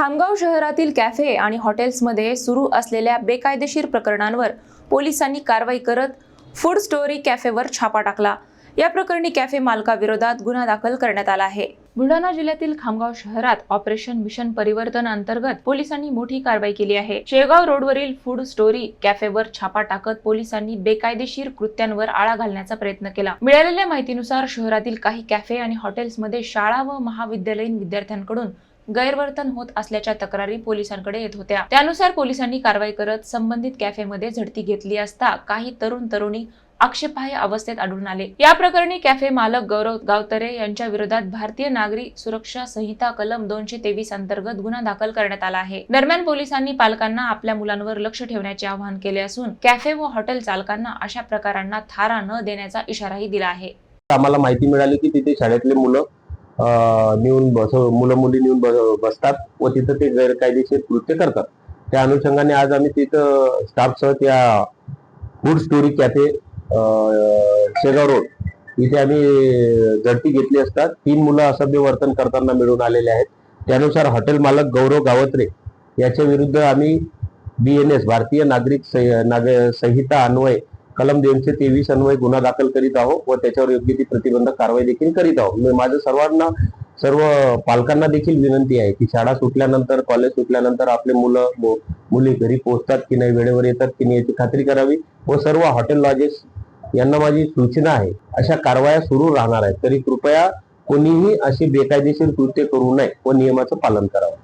खामगाव शहरातील कॅफे आणि हॉटेल्समध्ये सुरू असलेल्या बेकायदेशीर प्रकरणांवर पोलिसांनी कारवाई करत फूड स्टोरी कॅफेवर छापा टाकला। या प्रकरणी कॅफे मालकाविरोधात गुन्हा दाखल करण्यात आला आहे। बुलढाणा जिल्ह्यातील खामगाव शहरात ऑपरेशन मिशन परिवर्तन अंतर्गत पोलिसांनी मोठी कारवाई केली आहे। शेगाव रोडवरील फूड स्टोरी कॅफेवर छापा टाकत पोलिसांनी बेकायदेशीर कृत्यांवर आळा घालण्याचा प्रयत्न केला। मिळालेल्या माहितीनुसार शहरातील काही कॅफे आणि हॉटेल्समध्ये शाळा व महाविद्यालयीन विद्यार्थ्यांकडून गैरवर्तन होत असल्याच्या तक्रारी पोलिसांकडे येत होत्या। त्यानुसार पोलिसांनी कारवाई करत संबंधित कॅफेमध्ये झडती घेतली असता काही तरुणी आक्षेपार्ह अवस्थेत आढळून आले। या प्रकरणी कॅफे मालक गौरव गावतरे यांच्या विरोधात भारतीय नागरी सुरक्षा संहिता कलम 223 अंतर्गत गुन्हा दाखल करण्यात आला आहे। दरम्यान पोलिसांनी पालकांना आपल्या मुलांवर लक्ष ठेवण्याचे आवाहन केले असून कॅफे व हॉटेल चालकांना अशा प्रकारांना थारा न देण्याचा इशाराही दिला आहे। आम्हाला माहिती मिळाली की तिथे शाळेतले मुलं मुली नेऊन बसतात व तिथं ते गैरकायदेशीर कृत्य करतात। त्या अनुषंगाने आज आम्ही तिथं स्टाफसह त्या food story cafe Shegaon road इथे आम्ही झडती घेतली असतात 3 मुलं असभ्य वर्तन करताना मिळून आलेले आहेत। त्यानुसार हॉटेल मालक गौरव गावत्रे याच्या विरुद्ध आम्ही BNS भारतीय नागरिक संहिता अन्वय कलम 223 अन्वय गुन्हा दाखल करीत आहोत व त्याच्यावर योग्य ती प्रतिबंधक कारवाई देखील करीत आहोत। माझं सर्व पालकांना देखील विनंती आहे की शाळा सुटल्यानंतर कॉलेज सुटल्यानंतर आपले मुली घरी पोहोचतात की नाही, वेळेवर येतात की नाही याची खात्री करावी व सर्व हॉटेल लॉजेस यांना माझी सूचना आहे अशा कारवाया सुरू राहणार आहेत। तरी कृपया कोणीही अशी बेकायदेशीर कृत्य करू नये व नियमाचं पालन करावं।